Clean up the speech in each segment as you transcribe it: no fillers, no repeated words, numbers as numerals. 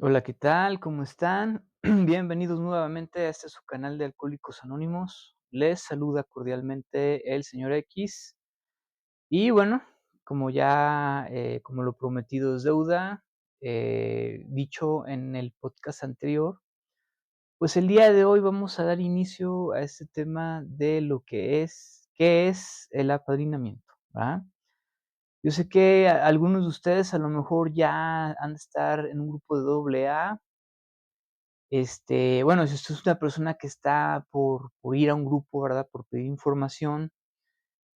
Hola, ¿qué tal? ¿Cómo están? Bienvenidos nuevamente a este su canal de Alcohólicos Anónimos. Les saluda cordialmente el señor X. Y bueno, como lo prometido es deuda, dicho en el podcast anterior, pues el día de hoy vamos a dar inicio a este tema de lo que es, ¿qué es el apadrinamiento? ¿Va? Yo sé que algunos de ustedes a lo mejor ya han de estar en un grupo de AA. Bueno, si usted es una persona que está por ir a un grupo, ¿verdad? Por pedir información,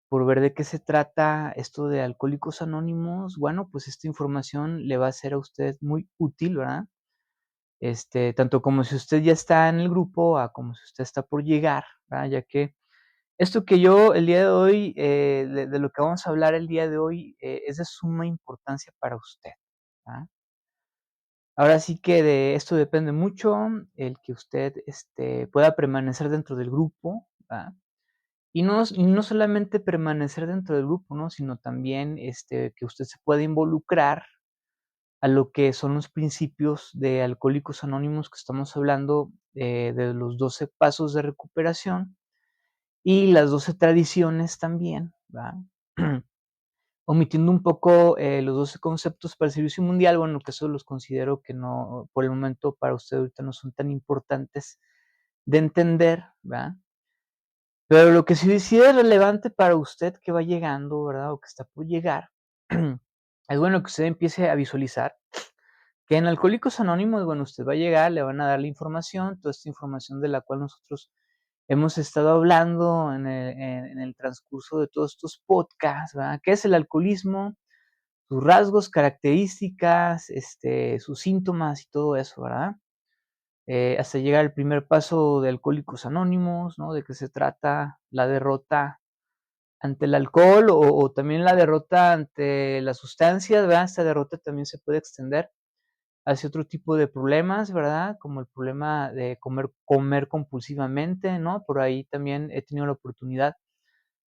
por ver de qué se trata esto de Alcohólicos Anónimos, bueno, pues esta información le va a ser a usted muy útil, ¿verdad? Tanto como si usted ya está en el grupo, a como si usted está por llegar, ¿verdad? Ya que esto que yo el día de hoy, de lo que vamos a hablar el día de hoy, es de suma importancia para usted, ¿verdad? Ahora sí que de esto depende mucho el que usted, pueda permanecer dentro del grupo, ¿va? Y no solamente permanecer dentro del grupo, ¿no? Sino también, que usted se pueda involucrar a lo que son los principios de Alcohólicos Anónimos, que estamos hablando, de los 12 pasos de recuperación y las 12 tradiciones también, ¿va? Omitiendo un poco, los 12 conceptos para el servicio mundial, bueno, que eso los considero que no, por el momento, para usted ahorita no son tan importantes de entender, ¿verdad? Pero lo que sí es relevante para usted que va llegando, ¿verdad? O que está por llegar, es bueno que usted empiece a visualizar que en Alcohólicos Anónimos, bueno, usted va a llegar, le van a dar la información, toda esta información de la cual nosotros hemos estado hablando en el transcurso de todos estos podcasts, ¿verdad? ¿Qué es el alcoholismo? Sus rasgos, características, sus síntomas y todo eso, ¿verdad? Hasta llegar al primer paso de Alcohólicos Anónimos, ¿no? De qué se trata la derrota ante el alcohol o también la derrota ante las sustancias, ¿verdad? Esta derrota también se puede extender hacia otro tipo de problemas, ¿verdad? Como el problema de comer compulsivamente, ¿no? Por ahí también he tenido la oportunidad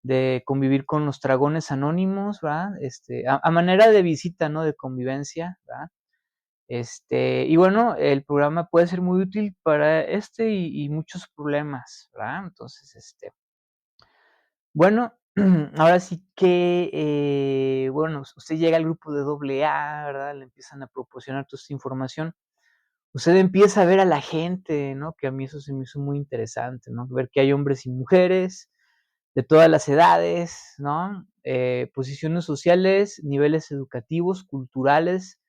de convivir con los dragones anónimos, ¿verdad? A manera de visita, ¿no? De convivencia, ¿verdad? Y bueno, el programa puede ser muy útil para y muchos problemas, ¿verdad? Entonces, bueno, ahora sí que, bueno, usted llega al grupo de AA, ¿verdad? Le empiezan a proporcionar toda esta información. Usted empieza a ver a la gente, ¿no? Que a mí eso se me hizo muy interesante, ¿no? Ver que hay hombres y mujeres de todas las edades, ¿no? Posiciones sociales, niveles educativos, culturales,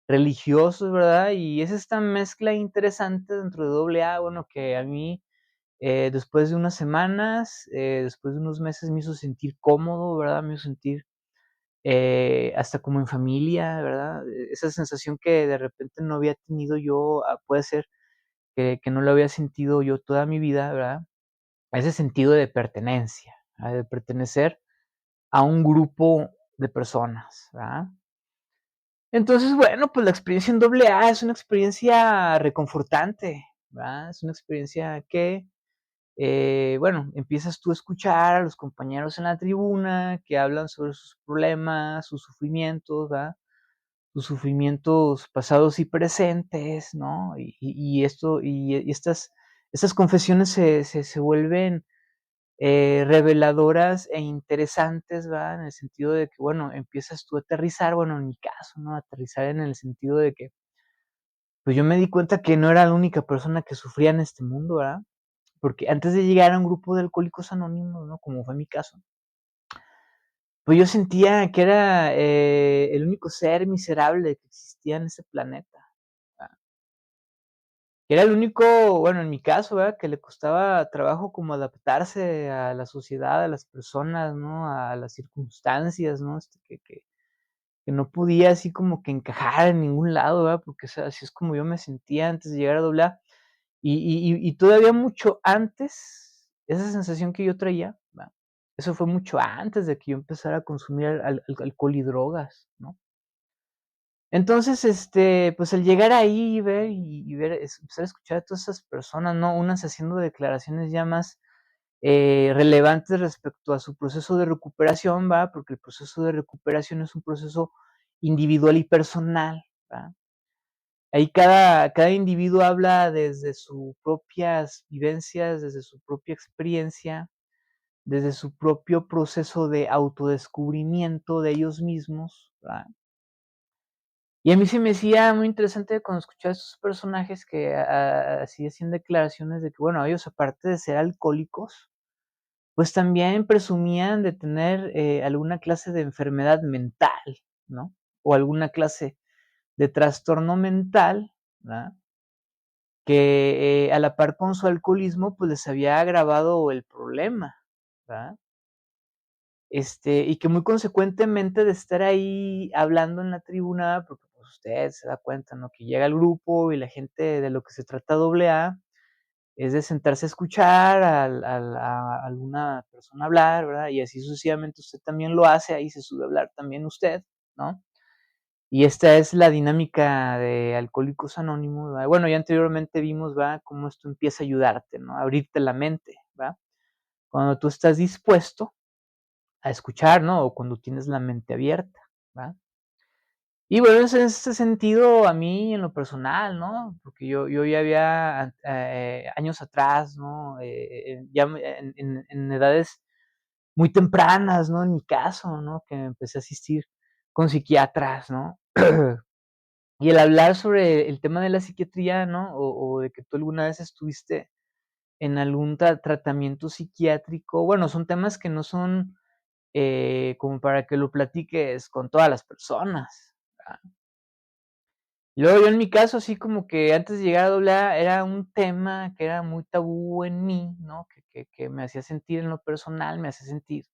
religiosos, ¿verdad? Y es esta mezcla interesante dentro de AA, bueno, que a mí, después de unas semanas, después de unos meses me hizo sentir cómodo, ¿verdad? Me hizo sentir, hasta como en familia, ¿verdad? Esa sensación que de repente no había tenido yo, puede ser que no lo había sentido yo toda mi vida, ¿verdad? Ese sentido de pertenencia, de pertenecer a un grupo de personas, ¿verdad? Entonces, bueno, pues la experiencia en AA es una experiencia reconfortante, ¿verdad? Es una experiencia que, bueno, empiezas tú a escuchar a los compañeros en la tribuna que hablan sobre sus problemas, sus sufrimientos, ¿verdad? Sus sufrimientos pasados y presentes, ¿no? Y estas confesiones se vuelven reveladoras e interesantes, ¿verdad? En el sentido de que, bueno, empiezas tú a aterrizar, bueno, en mi caso, ¿no? Aterrizar en el sentido de que, pues yo me di cuenta que no era la única persona que sufría en este mundo, ¿verdad? Porque antes de llegar a un grupo de Alcohólicos Anónimos, ¿no? Como fue mi caso, pues yo sentía que era el único ser miserable que existía en este planeta. ¿Verdad? Era el único, bueno, en mi caso, ¿verdad? Que le costaba trabajo como adaptarse a la sociedad, a las personas, ¿no? A las circunstancias, ¿no? Que no podía así como que encajar en ningún lado, ¿verdad? Porque, o sea, así es como yo me sentía antes de llegar a doblar. Y todavía mucho antes, esa sensación que yo traía, ¿verdad? Eso fue mucho antes de que yo empezara a consumir alcohol y drogas, ¿no? Entonces, pues, al llegar ahí y ver, empezar a escuchar a todas esas personas, ¿no? Unas haciendo declaraciones ya más, relevantes respecto a su proceso de recuperación, ¿va? Porque el proceso de recuperación es un proceso individual y personal, ¿va? ahí cada individuo habla desde sus propias vivencias, desde su propia experiencia, desde su propio proceso de autodescubrimiento de ellos mismos, ¿verdad? Y a mí se me hacía muy interesante cuando escuchaba a estos personajes que, así hacían declaraciones de que, bueno, ellos aparte de ser alcohólicos, pues también presumían de tener, alguna clase de enfermedad mental, ¿no? O alguna clase de trastorno mental, ¿verdad? Que, a la par con su alcoholismo, pues les había agravado el problema, ¿verdad? Y que muy consecuentemente de estar ahí hablando en la tribuna, porque pues usted se da cuenta, ¿no? Que llega el grupo y la gente de lo que se trata doble A es de sentarse a escuchar a alguna persona hablar, ¿verdad? Y así sucesivamente usted también lo hace, ahí se sube a hablar también usted, ¿no? Y esta es la dinámica de Alcohólicos Anónimos, ¿verdad? Bueno, ya anteriormente vimos, ¿verdad? Cómo esto empieza a ayudarte, ¿no? A abrirte la mente, ¿verdad? Cuando tú estás dispuesto a escuchar, ¿no? O cuando tienes la mente abierta, ¿verdad? Y bueno, en ese sentido, a mí en lo personal, ¿no? Porque yo ya había, años atrás, ¿no? Ya en edades muy tempranas, ¿no? En mi caso, ¿no? Que empecé a asistir con psiquiatras, ¿no? Y el hablar sobre el tema de la psiquiatría, ¿no? O de que tú alguna vez estuviste en algún tratamiento psiquiátrico, bueno, son temas que no son, como para que lo platiques con todas las personas, ¿verdad? Y luego yo en mi caso, así como que antes de llegar a doble A, era un tema que era muy tabú en mí, ¿no? Que me hacía sentir en lo personal, me hacía sentir,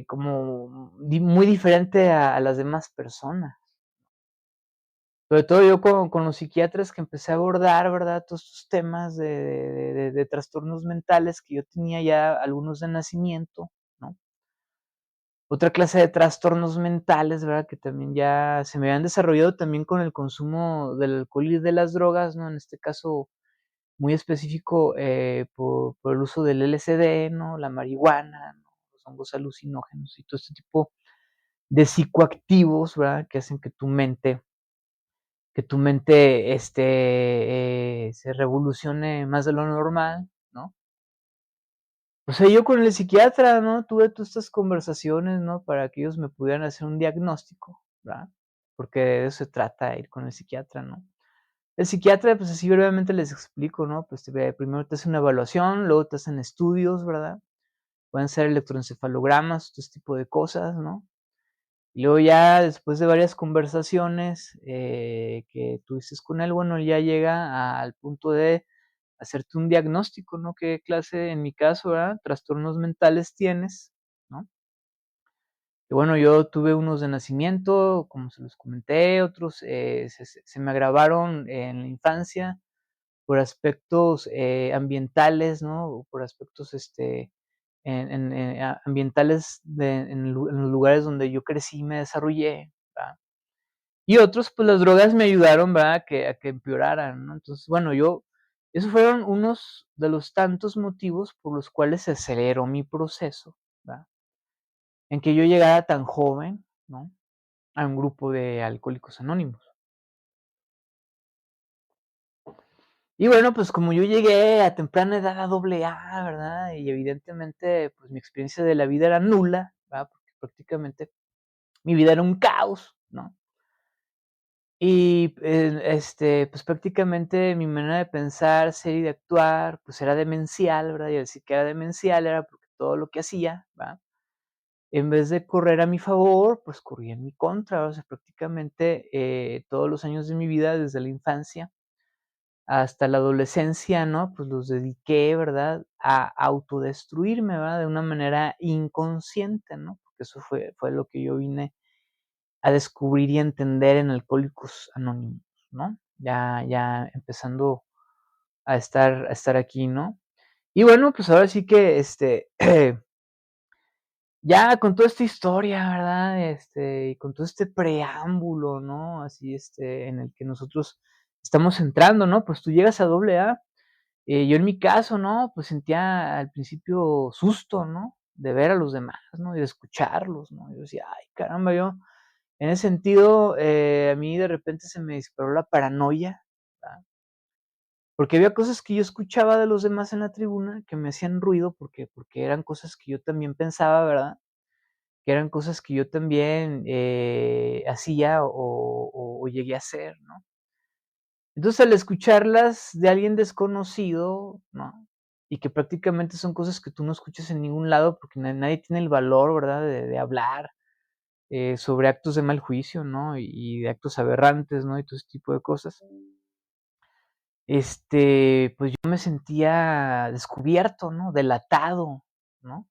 como muy diferente a las demás personas. Sobre todo yo con los psiquiatras que empecé a abordar, ¿verdad? Todos estos temas de trastornos mentales que yo tenía ya algunos de nacimiento, ¿no? Otra clase de trastornos mentales, ¿verdad? Que también ya se me habían desarrollado también con el consumo del alcohol y de las drogas, ¿no? En este caso muy específico, por el uso del LSD, ¿no? La marihuana, ¿no? Los hongos alucinógenos y todo este tipo de psicoactivos, ¿verdad? Que hacen que tu mente, se revolucione más de lo normal, ¿no? O sea, yo con el psiquiatra, ¿no? Tuve todas estas conversaciones, ¿no? Para que ellos me pudieran hacer un diagnóstico, ¿verdad? Porque de eso se trata, ir con el psiquiatra, ¿no? El psiquiatra, pues así brevemente les explico, ¿no? Pues primero te hace una evaluación, luego te hacen estudios, ¿verdad? Pueden ser electroencefalogramas, todo este tipo de cosas, ¿no? Y luego ya después de varias conversaciones que tuviste con él, bueno, ya llega al punto de hacerte un diagnóstico, ¿no? ¿Qué clase, en mi caso, ¿verdad? Trastornos mentales tienes, ¿no? Y bueno, yo tuve unos de nacimiento, como se los comenté, otros se me agravaron en la infancia por aspectos ambientales, ¿no? O por aspectos ambientales en los lugares donde yo crecí y me desarrollé, ¿verdad? Y otros, pues las drogas me ayudaron, ¿verdad? A que empeoraran, ¿no? Entonces, bueno, esos fueron unos de los tantos motivos por los cuales se aceleró mi proceso, ¿verdad? En que yo llegara tan joven, ¿no? A un grupo de Alcohólicos Anónimos. Y bueno, pues como yo llegué a temprana edad a doble A, ¿verdad? Y evidentemente, pues mi experiencia de la vida era nula, ¿verdad? Porque prácticamente mi vida era un caos, ¿no? Y, pues, prácticamente mi manera de pensar, ser y de actuar, pues, era demencial, ¿verdad? Y al decir que era demencial era porque todo lo que hacía, ¿verdad? En vez de correr a mi favor, pues, corría en mi contra, o sea, prácticamente, todos los años de mi vida, desde la infancia hasta la adolescencia, ¿no? Pues, los dediqué, ¿verdad? A autodestruirme, ¿verdad? De una manera inconsciente, ¿no? Porque eso fue lo que yo vine a descubrir y a entender en Alcohólicos Anónimos, ¿no? Ya empezando a estar aquí, ¿no? Y bueno, pues ahora sí que, ya con toda esta historia, ¿verdad? Y con todo este preámbulo, ¿no? Así, en el que nosotros estamos entrando, ¿no? Pues tú llegas a doble A. Yo en mi caso, ¿no? Pues sentía al principio susto, ¿no? De ver a los demás, ¿no? Y de escucharlos, ¿no? Yo decía: "Ay, caramba, yo En ese sentido, a mí de repente se me disparó la paranoia, ¿verdad? Porque había cosas que yo escuchaba de los demás en la tribuna que me hacían ruido porque eran cosas que yo también pensaba, ¿verdad? Que eran cosas que yo también hacía o llegué a hacer, ¿no? Entonces, al escucharlas de alguien desconocido, ¿no? Y que prácticamente son cosas que tú no escuchas en ningún lado porque nadie tiene el valor, ¿verdad? De hablar sobre actos de mal juicio, ¿no? Y de actos aberrantes, ¿no? Y todo ese tipo de cosas. Pues yo me sentía descubierto, ¿no? Delatado, ¿no?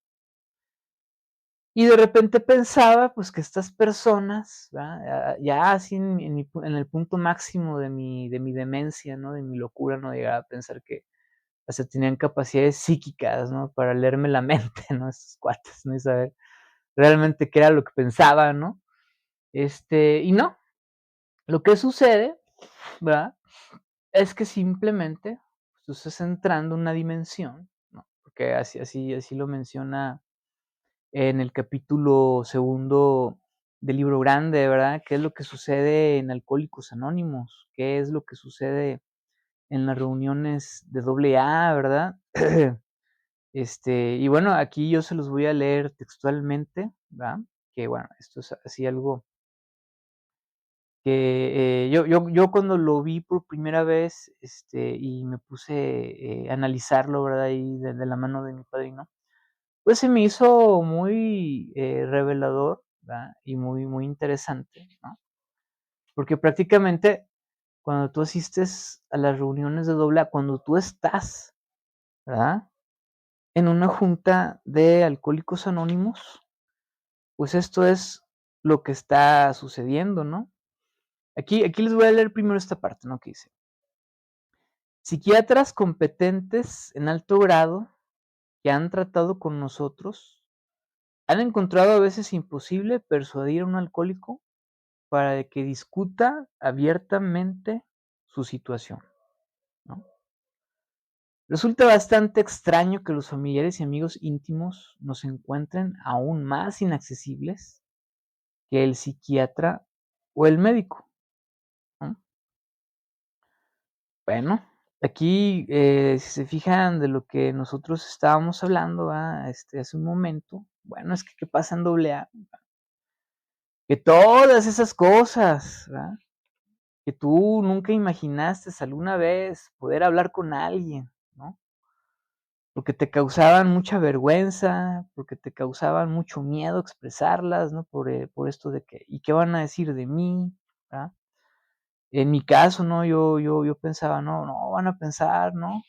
Y de repente pensaba, pues, que estas personas, ¿verdad? Ya así en el punto máximo de mi demencia, ¿no? De mi locura, ¿no? Llegaba a pensar que hasta tenían capacidades psíquicas, ¿no? Para leerme la mente, ¿no? Estos cuates, ¿no? Y saber realmente qué era lo que pensaba, ¿no? Y no, lo que sucede, ¿verdad? Es que simplemente tú estás entrando en una dimensión, ¿no? Porque así lo menciona en el capítulo segundo del Libro Grande, ¿verdad? ¿Qué es lo que sucede en Alcohólicos Anónimos? ¿Qué es lo que sucede en las reuniones de AA, ¿verdad? Y bueno, aquí yo se los voy a leer textualmente, ¿verdad? Que bueno, esto es así algo que yo cuando lo vi por primera vez, y me puse a analizarlo, ¿verdad? Ahí de la mano de mi padrino, pues se me hizo muy revelador, ¿verdad? Y muy, muy interesante, ¿no? Porque prácticamente cuando tú asistes a las reuniones de AA, cuando tú estás, ¿verdad? En una junta de Alcohólicos Anónimos, pues esto es lo que está sucediendo, ¿no? Aquí les voy a leer primero esta parte, ¿no? Que dice: psiquiatras competentes en alto grado que han tratado con nosotros han encontrado a veces imposible persuadir a un alcohólico para que discuta abiertamente su situación, ¿no? Resulta bastante extraño que los familiares y amigos íntimos nos encuentren aún más inaccesibles que el psiquiatra o el médico, ¿no? Bueno, aquí, si se fijan de lo que nosotros estábamos hablando, hace un momento, bueno, es que qué pasa en AA, que todas esas cosas, ¿verdad? Que tú nunca imaginaste alguna vez poder hablar con alguien, ¿no? Porque te causaban mucha vergüenza, porque te causaban mucho miedo expresarlas, ¿no? Por esto de que, ¿y qué van a decir de mí? ¿Verdad? En mi caso, ¿no? Yo pensaba, no, van a pensar, ¿no?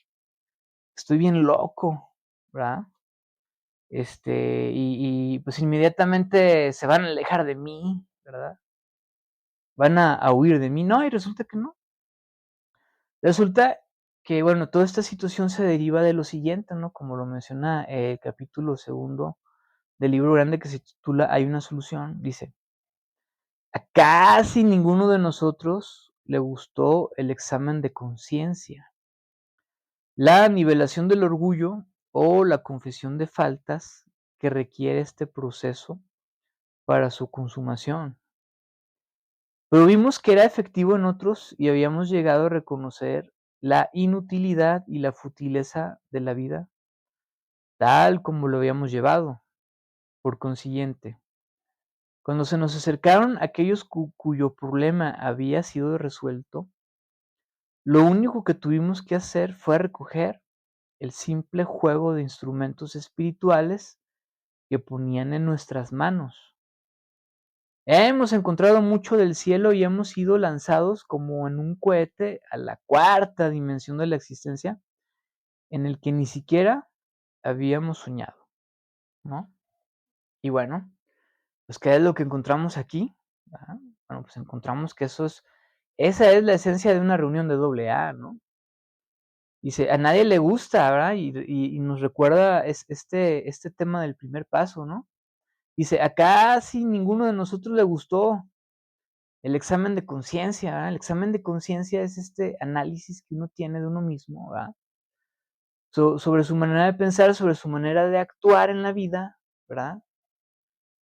Estoy bien loco, ¿verdad? Pues inmediatamente se van a alejar de mí, ¿verdad? Van a huir de mí, no, y resulta que no. Resulta que, bueno, toda esta situación se deriva de lo siguiente, ¿no? Como lo menciona el capítulo segundo del Libro Grande, que se titula Hay una solución, dice: a casi ninguno de nosotros le gustó el examen de conciencia, la nivelación del orgullo o la confesión de faltas que requiere este proceso para su consumación. Pero vimos que era efectivo en otros y habíamos llegado a reconocer la inutilidad y la futileza de la vida, tal como lo habíamos llevado. Por consiguiente, cuando se nos acercaron aquellos cuyo problema había sido resuelto, lo único que tuvimos que hacer fue recoger el simple juego de instrumentos espirituales que ponían en nuestras manos. Hemos encontrado mucho del cielo y hemos sido lanzados como en un cohete a la cuarta dimensión de la existencia, en el que ni siquiera habíamos soñado, ¿no? Y bueno, pues, ¿qué es lo que encontramos aquí? Ajá. Bueno, pues encontramos que esa es la esencia de una reunión de AA, ¿no? Dice, a nadie le gusta, ¿verdad? Y nos recuerda este tema del primer paso, ¿no? Dice, a casi ninguno de nosotros le gustó el examen de conciencia, ¿verdad? El examen de conciencia es este análisis que uno tiene de uno mismo, ¿verdad? Sobre su manera de pensar, sobre su manera de actuar en la vida, ¿verdad?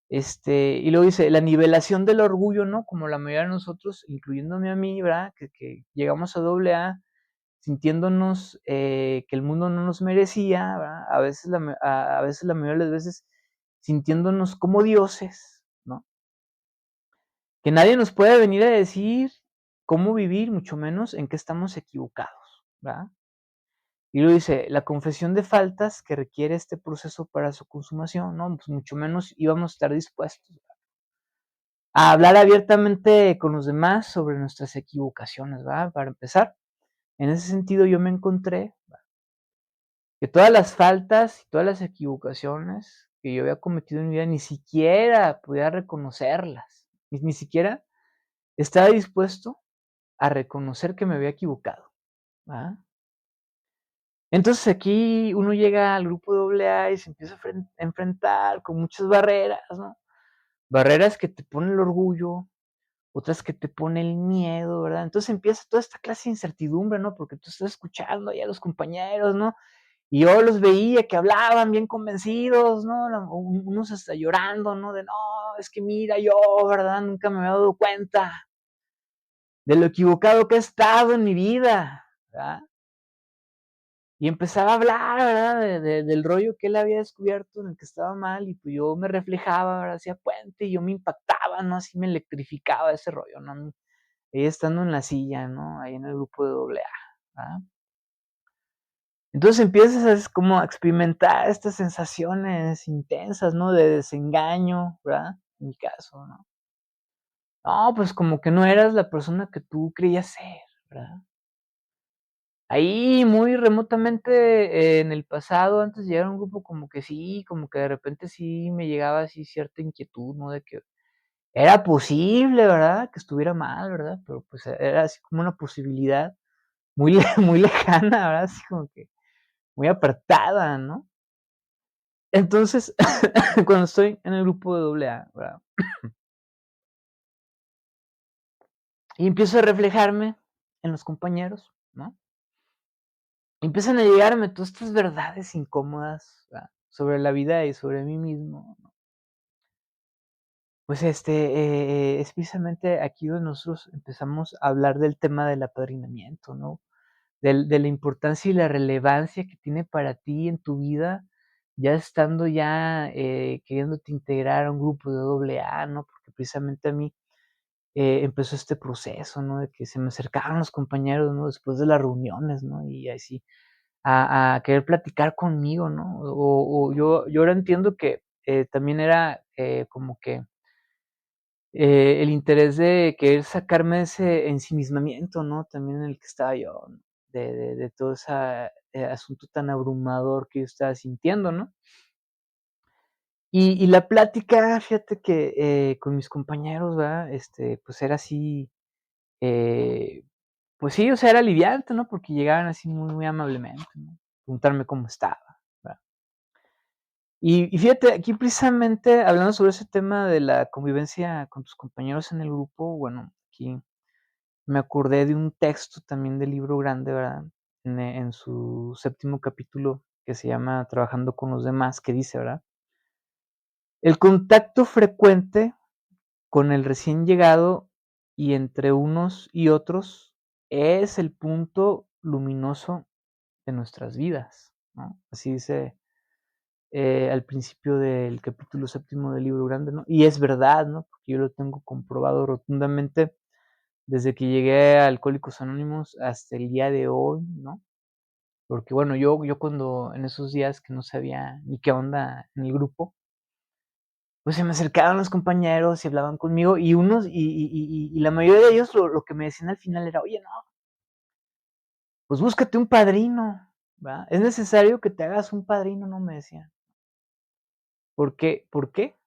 Y luego dice, la nivelación del orgullo, ¿no? Como la mayoría de nosotros, incluyéndome a mí, ¿verdad? Que llegamos a AA sintiéndonos que el mundo no nos merecía, ¿verdad? A veces la mayoría de las veces sintiéndonos como dioses, ¿no? Que nadie nos puede venir a decir cómo vivir, mucho menos en qué estamos equivocados, ¿verdad? Y luego dice, la confesión de faltas que requiere este proceso para su consumación, ¿no? Pues mucho menos íbamos a estar dispuestos a hablar abiertamente con los demás sobre nuestras equivocaciones, ¿verdad? Para empezar, en ese sentido yo me encontré que todas las faltas y todas las equivocaciones que yo había cometido en mi vida ni siquiera podía reconocerlas, ni siquiera estaba dispuesto a reconocer que me había equivocado, ¿verdad? Entonces aquí uno llega al grupo AA y se empieza a enfrentar con muchas barreras, ¿no? Barreras que te pone el orgullo, otras que te pone el miedo, ¿verdad? Entonces empieza toda esta clase de incertidumbre, ¿no? Porque tú estás escuchando ahí a los compañeros, ¿no? Y yo los veía que hablaban bien convencidos, ¿no? Unos hasta llorando, ¿no? De no, es que mira, yo, ¿verdad? Nunca me había dado cuenta de lo equivocado que he estado en mi vida, ¿verdad? Y empezaba a hablar, ¿verdad? Del rollo que él había descubierto en el que estaba mal, y pues yo me reflejaba, ¿verdad? Hacía puente y yo me impactaba, ¿no? Así me electrificaba ese rollo, ¿no? Ahí estando en la silla, ¿no? Ahí en el grupo de AA, ¿verdad? Entonces empiezas como a experimentar estas sensaciones intensas, ¿no? De desengaño, ¿verdad? En mi caso, ¿no? No, pues como que no eras la persona que tú creías ser, ¿verdad? Ahí muy remotamente en el pasado, antes de llegar a un grupo, como que sí, como que de repente sí me llegaba así cierta inquietud, ¿no? De que era posible, ¿verdad? Que estuviera mal, ¿verdad? Pero pues era así como una posibilidad muy, muy lejana, ¿verdad? Así como que muy apartada, ¿no? Entonces, cuando estoy en el grupo de AA, ¿verdad? Y empiezo a reflejarme en los compañeros, ¿no? Y empiezan a llegarme todas estas verdades incómodas, ¿verdad? Sobre la vida y sobre mí mismo, ¿no? Pues, es precisamente aquí donde nosotros empezamos a hablar del tema del apadrinamiento, ¿no? De la importancia y la relevancia que tiene para ti en tu vida, ya estando ya, queriéndote integrar a un grupo de AA, ¿no? Porque precisamente a mí, empezó este proceso, ¿no? De que se me acercaban los compañeros, ¿no? Después de las reuniones, ¿no? Y así, a querer platicar conmigo, ¿no? O yo ahora entiendo que, también era, como que el interés de querer sacarme de ese ensimismamiento, ¿no? También en el que estaba yo, ¿no? De todo ese asunto tan abrumador que yo estaba sintiendo, ¿no? Y la plática, fíjate que, con mis compañeros, ¿verdad? Pues era así, eh, pues sí, o sea, era aliviante, ¿no? Porque llegaban así muy, muy amablemente, ¿no? Preguntarme cómo estaba, ¿verdad? Y fíjate, aquí precisamente hablando sobre ese tema de la convivencia con tus compañeros en el grupo, bueno, aquí me acordé de un texto también del Libro Grande, ¿verdad? En su séptimo capítulo, que se llama Trabajando con los demás, que dice, ¿verdad? El contacto frecuente con el recién llegado y entre unos y otros es el punto luminoso de nuestras vidas, ¿no? Así dice al principio del capítulo séptimo del Libro Grande, ¿no? Y es verdad, ¿no? Porque yo lo tengo comprobado rotundamente desde que llegué a Alcohólicos Anónimos hasta el día de hoy, ¿no? Porque bueno, yo cuando en esos días que no sabía ni qué onda en el grupo, pues se me acercaban los compañeros y hablaban conmigo y unos y la mayoría de ellos lo que me decían al final era: "Oye, no, pues búscate un padrino, ¿verdad? Es necesario que te hagas un padrino", ¿no? Me decían. ¿Por qué? ¿Por qué?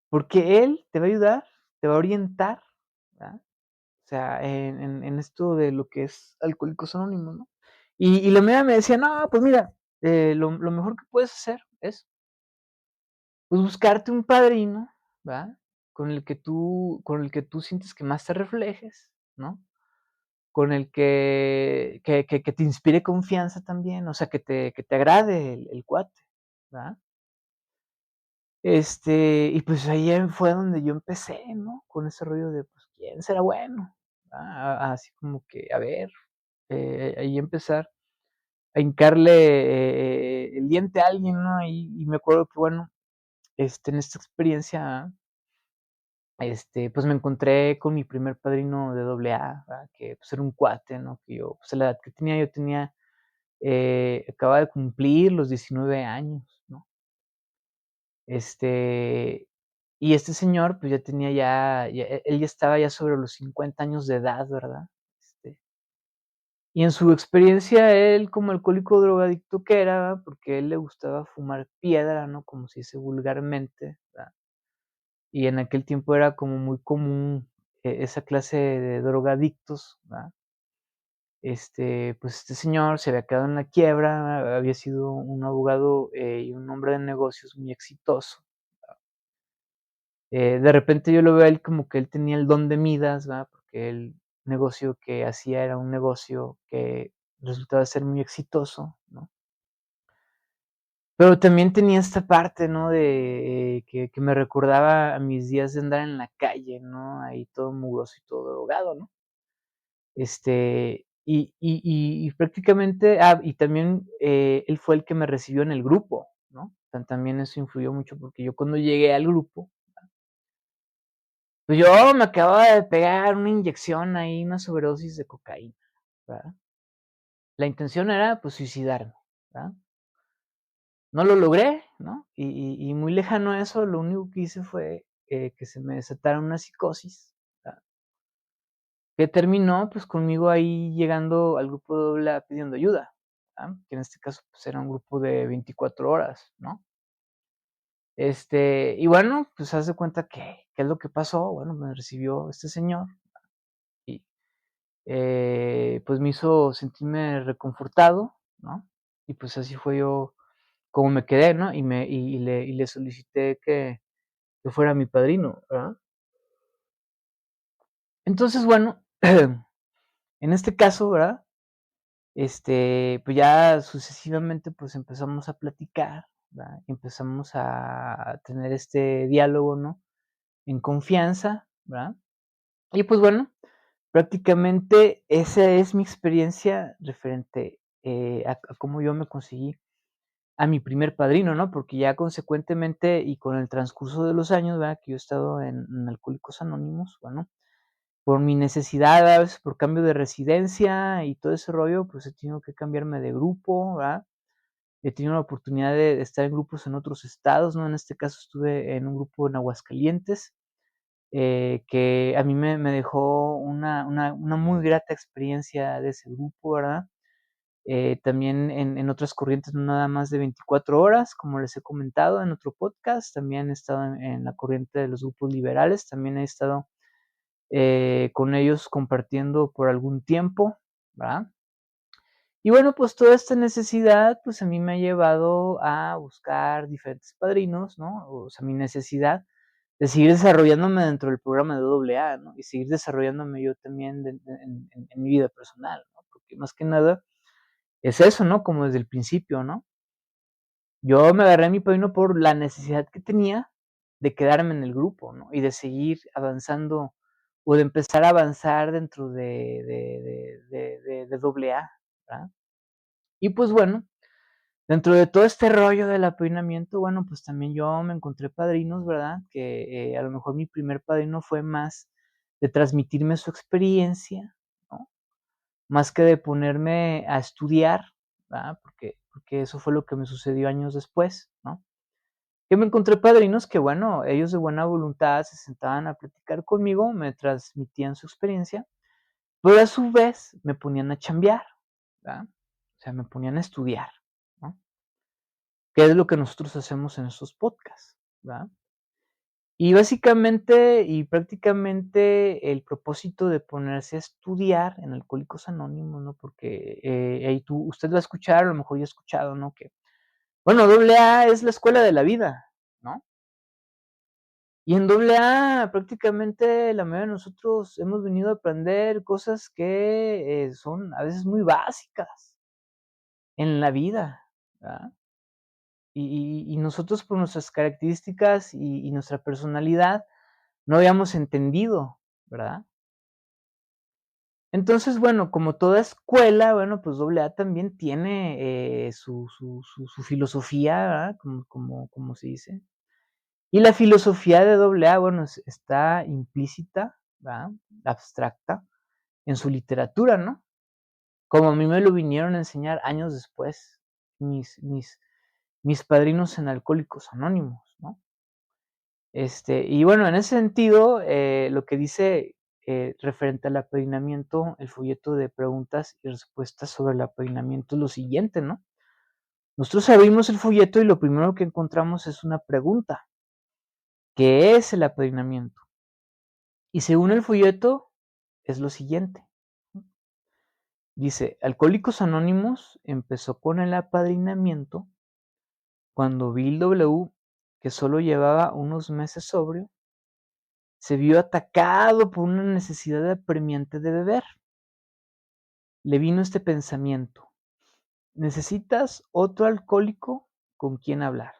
Porque él te va a ayudar, te va a orientar, ¿verdad? O sea, en esto de lo que es Alcohólicos Anónimos, ¿no? Y la mía me decía: "No, pues mira, lo mejor que puedes hacer es, pues, buscarte un padrino, ¿verdad? Con el que tú sientes que más te reflejes, ¿no? Con el que te inspire confianza también, o sea, que te agrade el cuate, ¿verdad? Y pues ahí fue donde yo empecé, ¿no? Con ese rollo de, pues, ¿quién será bueno? Así como que, a ver, ahí empezar a hincarle, el diente a alguien, ¿no? Y me acuerdo que, bueno, en esta experiencia, pues, me encontré con mi primer padrino de doble A, ¿verdad? Que, pues, era un cuate, ¿no? Que yo, pues, a la edad que tenía, yo tenía, acababa de cumplir los 19 años, ¿no? Este, y este señor, pues, ya tenía él ya estaba ya sobre los 50 años de edad, ¿verdad? Este, y en su experiencia, él como alcohólico drogadicto que era, porque a él le gustaba fumar piedra, ¿no? Como se dice vulgarmente, ¿verdad? Y en aquel tiempo era como muy común, esa clase de drogadictos, ¿verdad? Pues, este señor se había quedado en la quiebra, había sido un abogado, y un hombre de negocios muy exitoso. De repente yo lo veo a él como que él tenía el don de Midas, ¿verdad? Porque el negocio que hacía era un negocio que resultaba ser muy exitoso, ¿no? Pero también tenía esta parte, ¿no? De, que me recordaba a mis días de andar en la calle, ¿no? Ahí todo mugroso y todo drogado, ¿no? Y prácticamente, y también, él fue el que me recibió en el grupo, ¿no? También eso influyó mucho, porque yo cuando llegué al grupo, pues yo me acababa de pegar una inyección ahí, una sobredosis de cocaína, ¿verdad? La intención era, pues, suicidarme, ¿verdad? No lo logré, ¿no? Y muy lejano a eso, lo único que hice fue, que se me desatara una psicosis, ¿verdad? Que terminó, pues, conmigo ahí llegando al grupo de doble A pidiendo ayuda, ¿verdad? Que en este caso, pues, era un grupo de 24 horas, ¿no? Y bueno, pues, haz de cuenta que, ¿qué es lo que pasó? Bueno, me recibió este señor y pues, me hizo sentirme reconfortado, ¿no? Y, pues, así fue yo como me quedé, ¿no? Y le solicité que fuera mi padrino, ¿verdad? Entonces, bueno, en este caso, ¿verdad? Pues, ya sucesivamente, pues, empezamos a platicar, ¿verdad? Empezamos a tener este diálogo, ¿no? En confianza, ¿verdad? Y, pues, bueno, prácticamente esa es mi experiencia referente, a cómo yo me conseguí a mi primer padrino, ¿no? Porque ya consecuentemente y con el transcurso de los años, ¿verdad? Que yo he estado en Alcohólicos Anónimos, bueno, por mi necesidad, a veces por cambio de residencia y todo ese rollo, pues he tenido que cambiarme de grupo, ¿verdad? He tenido la oportunidad de estar en grupos en otros estados, ¿no? En este caso estuve en un grupo en Aguascalientes, que a mí me dejó una muy grata experiencia de ese grupo, ¿verdad? También en otras corrientes, no nada más de 24 horas, como les he comentado en otro podcast, también he estado en la corriente de los grupos liberales, también he estado, con ellos compartiendo por algún tiempo, ¿verdad? Y bueno, pues toda esta necesidad, pues a mí me ha llevado a buscar diferentes padrinos, ¿no? O sea, mi necesidad de seguir desarrollándome dentro del programa de doble A, ¿no? Y seguir desarrollándome yo también en mi vida personal, ¿no? Porque más que nada es eso, ¿no? Como desde el principio, ¿no? Yo me agarré a mi padrino por la necesidad que tenía de quedarme en el grupo, ¿no? Y de seguir avanzando, o de empezar a avanzar dentro de doble A, ¿verdad? Y pues bueno, dentro de todo este rollo del apadrinamiento, bueno, pues también yo me encontré padrinos, ¿verdad? Que, a lo mejor mi primer padrino fue más de transmitirme su experiencia, ¿no? Más que de ponerme a estudiar, ¿verdad? Porque eso fue lo que me sucedió años después, ¿no? Que me encontré padrinos que, bueno, ellos de buena voluntad se sentaban a platicar conmigo, me transmitían su experiencia, pero a su vez me ponían a chambear, ¿verdad? O sea, me ponían a estudiar, ¿no? Que es lo que nosotros hacemos en estos podcasts, ¿verdad? Y básicamente y prácticamente el propósito de ponerse a estudiar en Alcohólicos Anónimos, ¿no? Porque, ahí usted va a escuchar, a lo mejor ya ha escuchado, ¿no? Que, bueno, doble A es la escuela de la vida, ¿no? Y en doble A prácticamente la mayoría de nosotros hemos venido a aprender cosas que, son a veces muy básicas en la vida, ¿verdad? y nosotros por nuestras características y nuestra personalidad no habíamos entendido, ¿verdad? Entonces, bueno, como toda escuela, bueno, pues AA también tiene, su filosofía, ¿verdad? Como se dice. Y la filosofía de AA, bueno, está implícita, ¿verdad? Abstracta en su literatura, ¿no? Como a mí me lo vinieron a enseñar años después mis padrinos en Alcohólicos Anónimos, ¿no? Y bueno, en ese sentido, lo que dice, referente al apadrinamiento, el folleto de preguntas y respuestas sobre el apadrinamiento es lo siguiente, ¿no? Nosotros abrimos el folleto y lo primero que encontramos es una pregunta: ¿qué es el apadrinamiento? Y según el folleto, es lo siguiente. Dice: Alcohólicos Anónimos empezó con el apadrinamiento cuando Bill W., que solo llevaba unos meses sobrio, se vio atacado por una necesidad apremiante de beber. Le vino este pensamiento: necesitas otro alcohólico con quien hablar.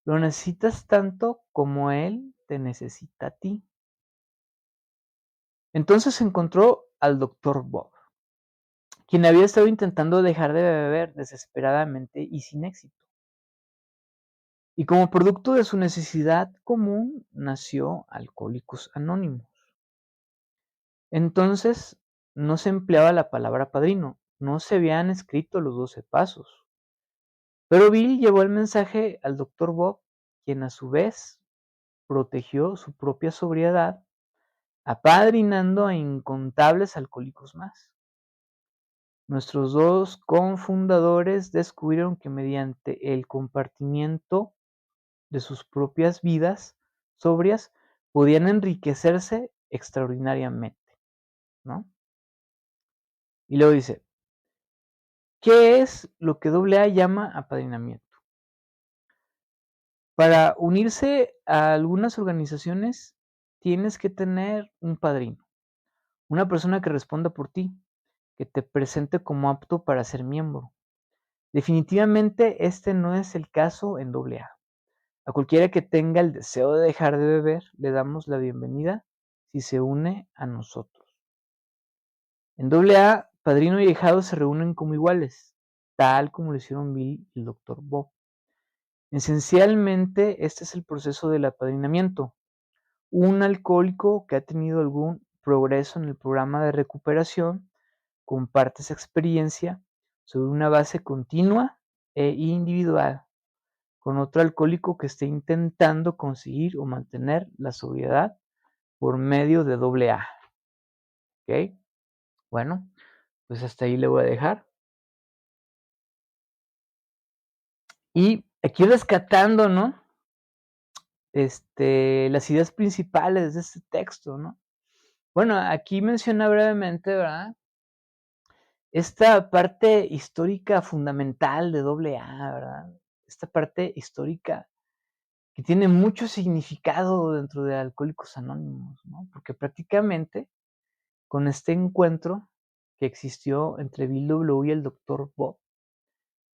Lo necesitas tanto como él te necesita a ti. Entonces encontró al Dr. Bob, quien había estado intentando dejar de beber desesperadamente y sin éxito. Y como producto de su necesidad común nació Alcohólicos Anónimos. Entonces no se empleaba la palabra padrino, no se habían escrito los 12 pasos. Pero Bill llevó el mensaje al Dr. Bob, quien a su vez protegió su propia sobriedad, apadrinando a incontables alcohólicos más. Nuestros dos cofundadores descubrieron que mediante el compartimiento de sus propias vidas sobrias podían enriquecerse extraordinariamente, ¿no? Y luego dice: ¿qué es lo que AA llama apadrinamiento? Para unirse a algunas organizaciones tienes que tener un padrino, una persona que responda por ti, que te presente como apto para ser miembro. Definitivamente este no es el caso en AA. A cualquiera que tenga el deseo de dejar de beber, le damos la bienvenida si se une a nosotros. En AA, padrino y ahijado se reúnen como iguales, tal como lo hicieron Bill y el Dr. Bob. Esencialmente, este es el proceso del apadrinamiento. Un alcohólico que ha tenido algún progreso en el programa de recuperación comparte esa experiencia sobre una base continua e individual con otro alcohólico que esté intentando conseguir o mantener la sobriedad por medio de AA. ¿Ok? Bueno, pues hasta ahí le voy a dejar. Y aquí rescatando, ¿no? Las ideas principales de este texto, ¿no? Bueno, aquí menciona brevemente, ¿verdad? Esta parte histórica fundamental de AA, ¿verdad? Esta parte histórica que tiene mucho significado dentro de Alcohólicos Anónimos, ¿no? Porque prácticamente con este encuentro que existió entre Bill W. y el Dr. Bob,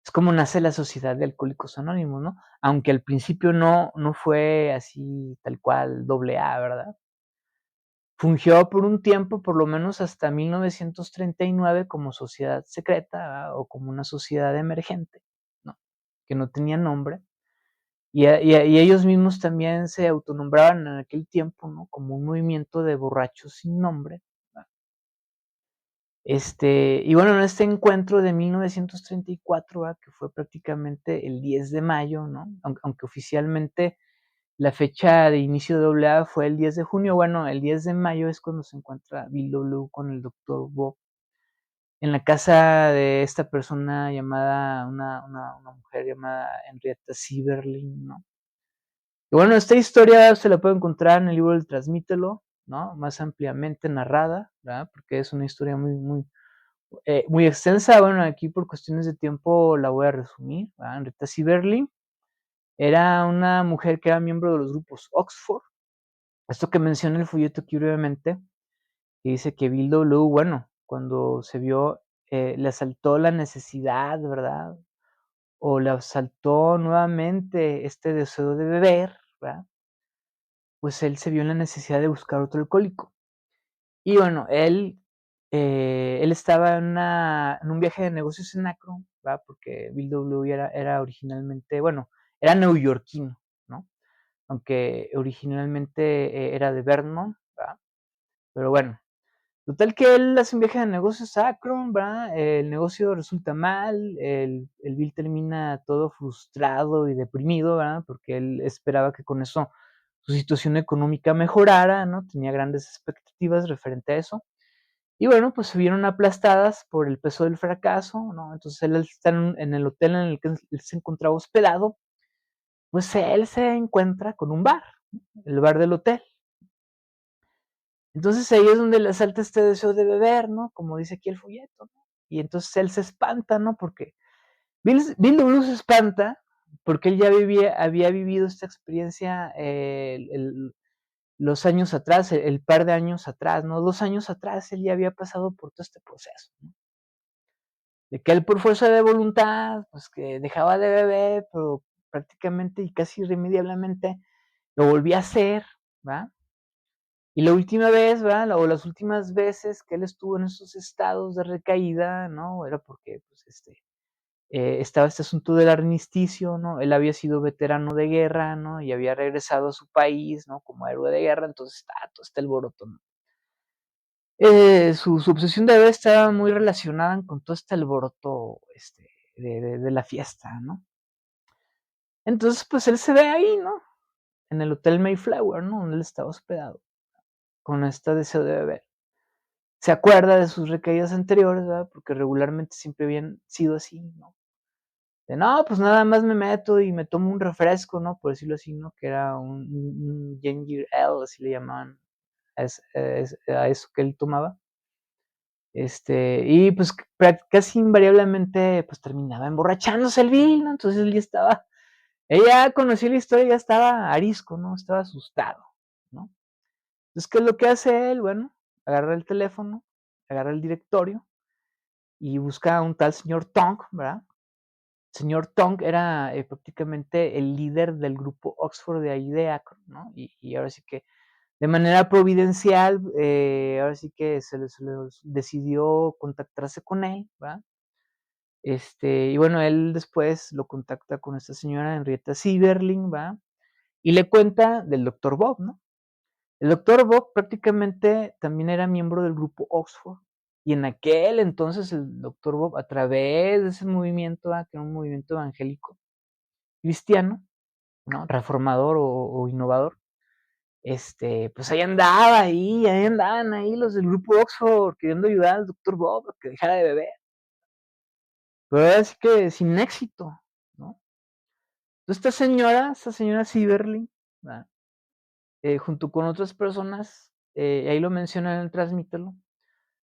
es como nace la Sociedad de Alcohólicos Anónimos, ¿no? Aunque al principio no fue así tal cual AA, ¿verdad? Fungió por un tiempo, por lo menos hasta 1939, como sociedad secreta, ¿verdad? O como una sociedad emergente, ¿no? Que no tenía nombre. Y ellos mismos también se autonombraban en aquel tiempo, ¿no? Como un movimiento de borrachos sin nombre, ¿verdad? Y bueno, en este encuentro de 1934, ¿verdad? Que fue prácticamente el 10 de mayo, ¿no? Aunque oficialmente la fecha de inicio de AA fue el 10 de junio, bueno, el 10 de mayo es cuando se encuentra Bill W. con el Dr. Bob en la casa de esta persona llamada, una mujer llamada Henrietta Sieberling, ¿no? Y bueno, esta historia se la puede encontrar en el libro del Transmítelo, ¿no? Más ampliamente narrada, ¿verdad? Porque es una historia muy extensa. Bueno, aquí por cuestiones de tiempo la voy a resumir, ¿verdad? Henrietta Sieberling era una mujer que era miembro de los grupos Oxford. Esto que menciona el folleto aquí brevemente, que dice que Bill W., bueno, cuando se vio, le asaltó la necesidad, ¿verdad? o le asaltó nuevamente este deseo de beber, ¿verdad? Pues él se vio en la necesidad de buscar otro alcohólico. Y bueno, él estaba en un viaje de negocios en Akron, ¿verdad? Porque Bill W. era originalmente, bueno, era neoyorquino, ¿no? Aunque originalmente era de Vermont, ¿verdad? Pero bueno, total que él hace un viaje de negocios a Akron, ¿verdad? El negocio resulta mal, el Bill termina todo frustrado y deprimido, ¿verdad? Porque él esperaba que con eso su situación económica mejorara, ¿no? Tenía grandes expectativas referente a eso. Y bueno, pues se vieron aplastadas por el peso del fracaso, ¿no? Entonces él está en el hotel en el que él se encontraba hospedado, pues él se encuentra con un bar, ¿no? El bar del hotel. Entonces ahí es donde le asalta este deseo de beber, ¿no? Como dice aquí el folleto, ¿no? Y entonces él se espanta, ¿no? Porque Bill W se espanta porque él ya había vivido esta experiencia los años atrás, el par de años atrás, ¿no? 2 años atrás él ya había pasado por todo este proceso, ¿no? De que él por fuerza de voluntad, pues que dejaba de beber, pero prácticamente y casi irremediablemente lo volvía a hacer, ¿va? Y la última vez, ¿verdad? O las últimas veces que él estuvo en esos estados de recaída, ¿no? Era porque, pues, estaba este asunto del armisticio, ¿no? Él había sido veterano de guerra, ¿no? Y había regresado a su país, ¿no? Como héroe de guerra, entonces está todo este alboroto, ¿no? Su obsesión de beber estaba muy relacionada con todo este alboroto, de la fiesta, ¿no? Entonces, pues él se ve ahí, ¿no? En el Hotel Mayflower, ¿no? Donde él estaba hospedado, con este deseo de beber. Se acuerda de sus recaídas anteriores, ¿verdad? Porque regularmente siempre habían sido así, ¿no? De no, pues nada más me meto y me tomo un refresco, ¿no? Por decirlo así, ¿no? Que era un ginger ale, así le llamaban a eso que él tomaba. Y pues casi invariablemente pues terminaba emborrachándose el Bill, ¿no? Entonces él ya estaba, ella conocía la historia, ya estaba arisco, ¿no? Estaba asustado, ¿no? Entonces, ¿qué es lo que hace él? Bueno, agarra el teléfono, agarra el directorio y busca a un tal señor Tong, ¿verdad? El señor Tong era prácticamente el líder del grupo Oxford de ahí de Akron, ¿no? Y ahora sí que de manera providencial, ahora sí que se le decidió contactarse con él, ¿verdad? Y bueno, él después lo contacta con esta señora Henrietta Sieberling, ¿va? Y le cuenta del doctor Bob, ¿no? El doctor Bob prácticamente también era miembro del grupo Oxford. Y en aquel entonces el doctor Bob, a través de ese movimiento, que era un movimiento evangélico cristiano, ¿no? Reformador o innovador, pues ahí andaban ahí los del grupo Oxford queriendo ayudar al doctor Bob a que dejara de beber. Pero es que sin éxito, ¿no? Entonces esta señora Sieberling, ¿verdad? Junto con otras personas, ahí lo menciona en el Transmítelo,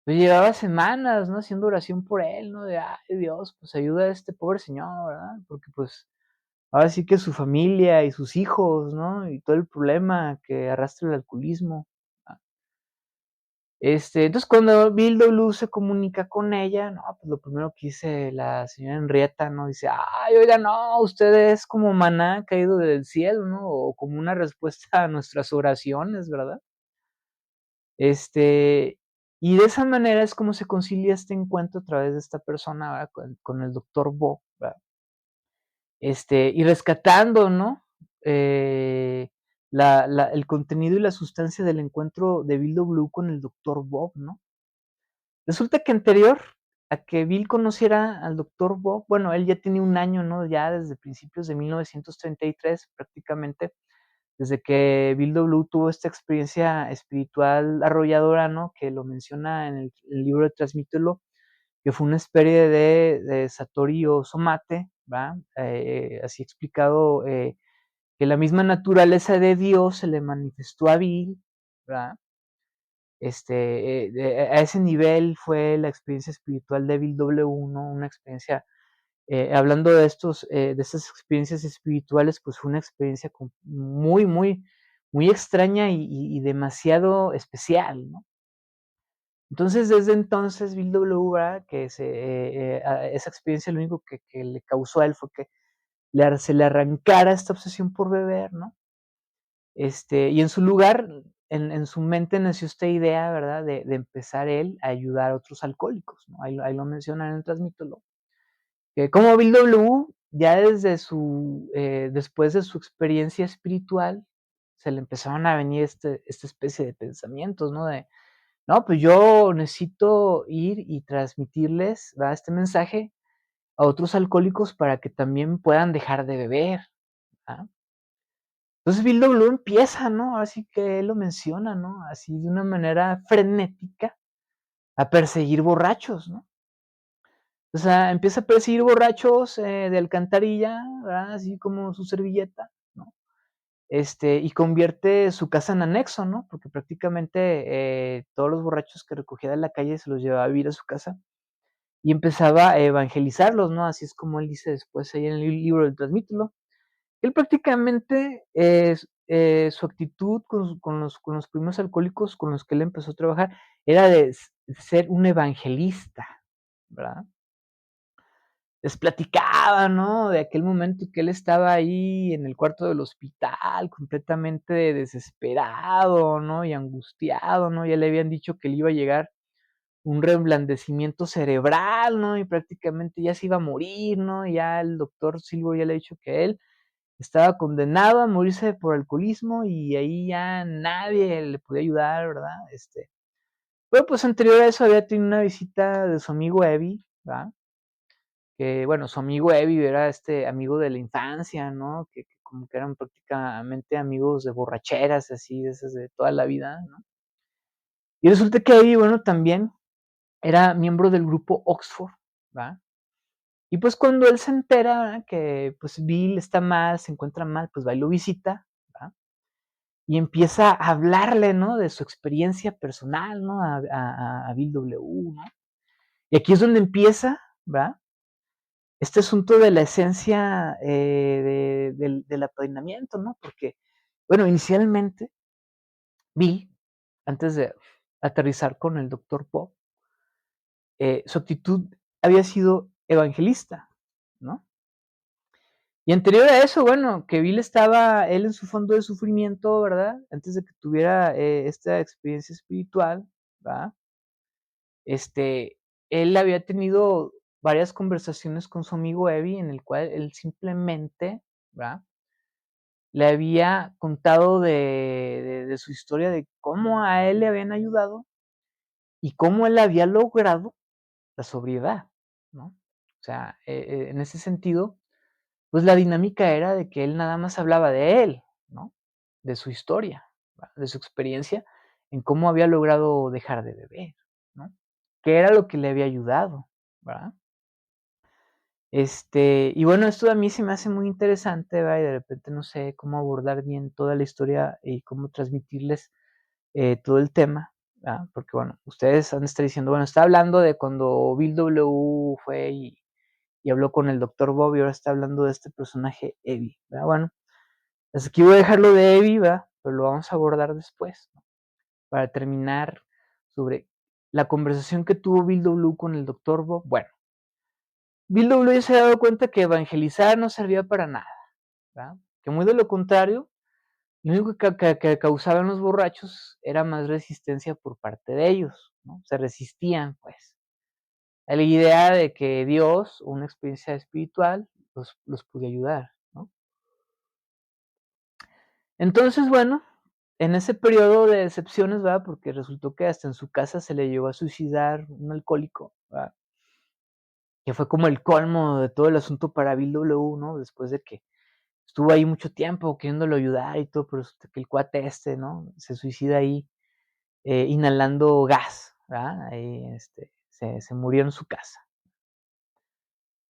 pues llevaba semanas, ¿no? Haciendo oración por él, ¿no? De, ay Dios, pues ayuda a este pobre señor, ¿verdad? Porque pues ahora sí que su familia y sus hijos, ¿no? Y todo el problema que arrastra el alcoholismo. ¿Va? Entonces cuando Bill W se comunica con ella, no, pues lo primero que dice la señora Henrietta, ¿no? Dice, ay, oiga, no, usted es como maná caído del cielo, ¿no? O como una respuesta a nuestras oraciones, ¿verdad? Y de esa manera es como se concilia este encuentro a través de esta persona, ¿verdad? Con el doctor Bo, ¿verdad? Y rescatando, ¿no? Eh, el contenido y la sustancia del encuentro de Bill W con el doctor Bob, ¿no? Resulta que anterior a que Bill conociera al doctor Bob, bueno, él ya tenía un año, ¿no? Ya desde principios de 1933, prácticamente, desde que Bill W tuvo esta experiencia espiritual arrolladora, ¿no? Que lo menciona en el libro de Transmítelo, que fue una especie de Satori o Somate, ¿va? Así explicado, que la misma naturaleza de Dios se le manifestó a Bill, ¿verdad? A ese nivel fue la experiencia espiritual de Bill W, ¿no? Una experiencia, hablando de estas experiencias espirituales, pues fue una experiencia muy, muy, muy extraña y demasiado especial, ¿no? Entonces, desde entonces, Bill W., ¿verdad? Que esa experiencia lo único que le causó a él fue que se le arrancara esta obsesión por beber, ¿no? Y en su lugar, en su mente nació esta idea, ¿verdad? De empezar él a ayudar a otros alcohólicos, ¿no? Ahí lo mencionan en Transmítelo. Que como Bill W., ya desde después de su experiencia espiritual, se le empezaron a venir esta especie de pensamientos, ¿no? No, pues yo necesito ir y transmitirles, ¿verdad? Este mensaje a otros alcohólicos para que también puedan dejar de beber, ¿verdad? Entonces Bill W. empieza, ¿no? Así que él lo menciona, ¿no? Así de una manera frenética a perseguir borrachos, ¿no? O sea, empieza a perseguir borrachos de alcantarilla, ¿verdad? Así como su servilleta, ¿no? Y convierte su casa en anexo, ¿no? Porque prácticamente todos los borrachos que recogía de la calle se los llevaba a vivir a su casa y empezaba a evangelizarlos, ¿no? Así es como él dice después ahí en el libro del Transmítelo. Él prácticamente, su actitud con los primeros alcohólicos con los que él empezó a trabajar era de ser un evangelista, ¿verdad? Les platicaba, ¿no? De aquel momento que él estaba ahí en el cuarto del hospital, completamente desesperado, ¿no? Y angustiado, ¿no? Ya le habían dicho que le iba a llegar un reblandecimiento cerebral, ¿no? Y prácticamente ya se iba a morir, ¿no? Ya el doctor Silvo ya le ha dicho que él estaba condenado a morirse por alcoholismo y ahí ya nadie le podía ayudar, ¿verdad? Pero pues anterior a eso había tenido una visita de su amigo Evi, ¿verdad? Que bueno, su amigo Evi era amigo de la infancia, ¿no? Que como que eran prácticamente amigos de borracheras, así, de esas de toda la vida, ¿no? Y resulta que Evi, bueno, también era miembro del grupo Oxford, ¿verdad? Y pues cuando él se entera, ¿verdad? Que pues Bill está mal, se encuentra mal, pues va y lo visita, ¿verdad? Y empieza a hablarle, ¿no? De su experiencia personal, ¿no? A Bill W., ¿no? Y aquí es donde empieza, ¿verdad? Este asunto de la esencia del apadrinamiento, ¿no? Porque, bueno, inicialmente, Bill, antes de aterrizar con el doctor Poe, su actitud había sido evangelista, ¿no? Y anterior a eso, bueno, que Bill estaba, él en su fondo de sufrimiento, ¿verdad? Antes de que tuviera esta experiencia espiritual, ¿verdad? Él había tenido varias conversaciones con su amigo Evi, en el cual él simplemente, ¿verdad? Le había contado de su historia, de cómo a él le habían ayudado y cómo él había logrado la sobriedad, ¿no? O sea, en ese sentido, pues la dinámica era de que él nada más hablaba de él, ¿no? De su historia, ¿verdad? De su experiencia en cómo había logrado dejar de beber, ¿no? Qué era lo que le había ayudado, ¿verdad? Y bueno, esto a mí se me hace muy interesante, ¿verdad? Y de repente no sé cómo abordar bien toda la historia y cómo transmitirles todo el tema, ¿verdad? Porque bueno, ustedes han de estar diciendo, bueno, está hablando de cuando Bill W. fue y habló con el doctor Bob y ahora está hablando de este personaje Evi, ¿verdad? Bueno, así que voy a dejarlo de Evi, ¿verdad? Pero lo vamos a abordar después, ¿no? Para terminar sobre la conversación que tuvo Bill W. con el doctor Bob. Bueno, Bill W. se ha dado cuenta que evangelizar no servía para nada, ¿verdad? Que muy de lo contrario, lo único que causaban los borrachos era más resistencia por parte de ellos, ¿no? Se resistían, pues, a la idea de que Dios, una experiencia espiritual, los podía ayudar, ¿no? Entonces, bueno, en ese periodo de decepciones, ¿verdad? Porque resultó que hasta en su casa se le llegó a suicidar un alcohólico, ¿verdad? Que fue como el colmo de todo el asunto para Bill W., ¿no? Después de que estuvo ahí mucho tiempo queriéndolo ayudar y todo, pero resulta que el cuate ¿no? Se suicida ahí inhalando gas, ¿verdad? Ahí se murió en su casa.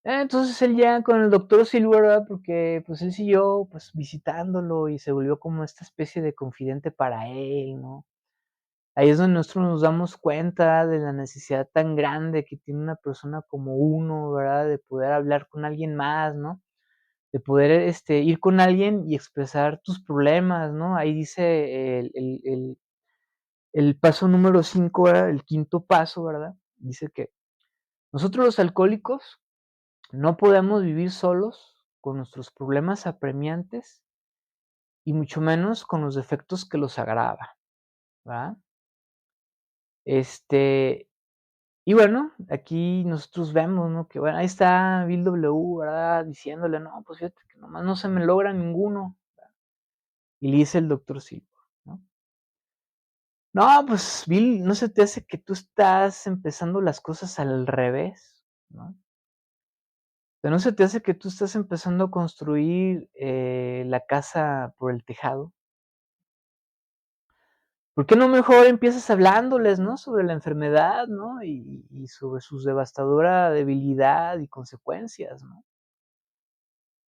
Entonces él llega con el doctor Silver, ¿verdad? Porque pues él siguió pues visitándolo y se volvió como esta especie de confidente para él, ¿no? Ahí es donde nosotros nos damos cuenta de la necesidad tan grande que tiene una persona como uno, ¿verdad? De poder hablar con alguien más, ¿no? De poder ir con alguien y expresar tus problemas, ¿no? Ahí dice el paso número 5, ¿verdad? El quinto paso, ¿verdad? Dice que nosotros los alcohólicos no podemos vivir solos con nuestros problemas apremiantes y mucho menos con los defectos que los agrava, ¿verdad? Este, y bueno, aquí nosotros vemos, ¿no? Que bueno, ahí está Bill W, ¿verdad? Diciéndole, no, pues fíjate que nomás no se me logra ninguno. Y le dice el doctor Silver, ¿no? No, pues Bill, ¿no se te hace que tú estás empezando las cosas al revés, ¿no? O sea, ¿no se te hace que tú estás empezando a construir la casa por el tejado? ¿Por qué no mejor empiezas hablándoles, ¿no? Sobre la enfermedad, ¿no? Y sobre su devastadora debilidad y consecuencias, ¿no?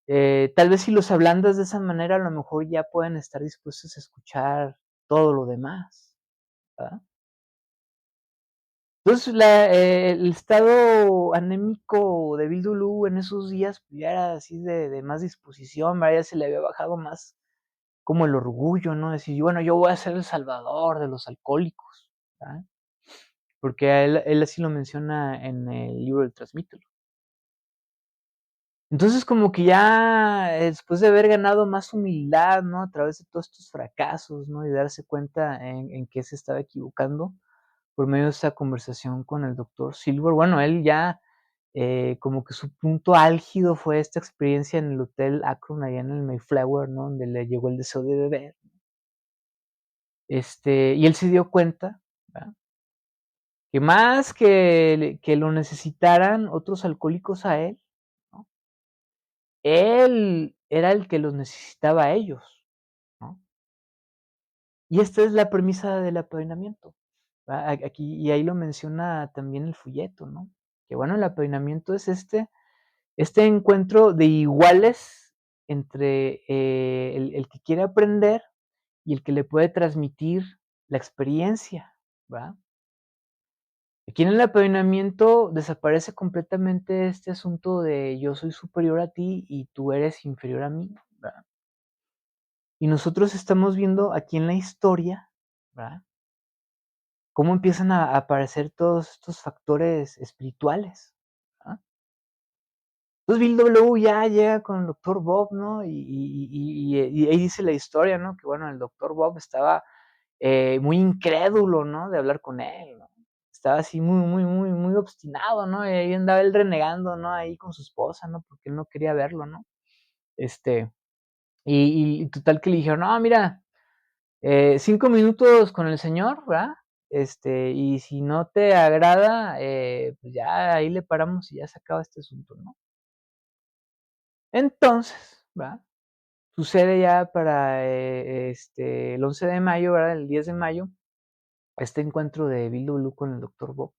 Tal vez si los ablandas de esa manera, a lo mejor ya pueden estar dispuestos a escuchar todo lo demás, ¿verdad? Entonces, el estado anémico de Bill Duluth en esos días, pues, ya era así de más disposición, ¿verdad? Ya se le había bajado más como el orgullo, ¿no? Decir, bueno, yo voy a ser el salvador de los alcohólicos, ¿verdad? Porque a él así lo menciona en el libro del Transmítelo. Entonces, como que ya después de haber ganado más humildad, ¿no? A través de todos estos fracasos, ¿no? Y darse cuenta en qué se estaba equivocando por medio de esta conversación con el doctor Silver. Bueno, él ya como que su punto álgido fue esta experiencia en el Hotel Akron, allá en el Mayflower, ¿no? Donde le llegó el deseo de beber. Y él se dio cuenta, ¿verdad? Que más que lo necesitaran otros alcohólicos a él, ¿no? Él era el que los necesitaba a ellos, ¿no? Y esta es la premisa del apadrinamiento, ¿verdad? Aquí, y ahí lo menciona también el folleto, ¿no? Que bueno, el apadrinamiento es este encuentro de iguales entre el que quiere aprender y el que le puede transmitir la experiencia, ¿verdad? Aquí en el apadrinamiento desaparece completamente este asunto de yo soy superior a ti y tú eres inferior a mí, ¿verdad? Y nosotros estamos viendo aquí en la historia, ¿verdad? Cómo empiezan a aparecer todos estos factores espirituales, ¿verdad? Entonces Bill W ya llega con el doctor Bob, ¿no? Y ahí dice la historia, ¿no? Que bueno, el doctor Bob estaba muy incrédulo, ¿no? De hablar con él, ¿no? Estaba así muy obstinado, ¿no? Y ahí andaba él renegando, ¿no? Ahí con su esposa, ¿no? Porque él no quería verlo, ¿no? Este, y total que le dijeron, no, mira, 5 minutos con el señor, ¿verdad? Y si no te agrada, pues ya ahí le paramos y ya se acaba este asunto, ¿no? Entonces, ¿verdad? Sucede ya para el 11 de mayo, ¿verdad? El 10 de mayo, este encuentro de Bill Lulu con el doctor Bob.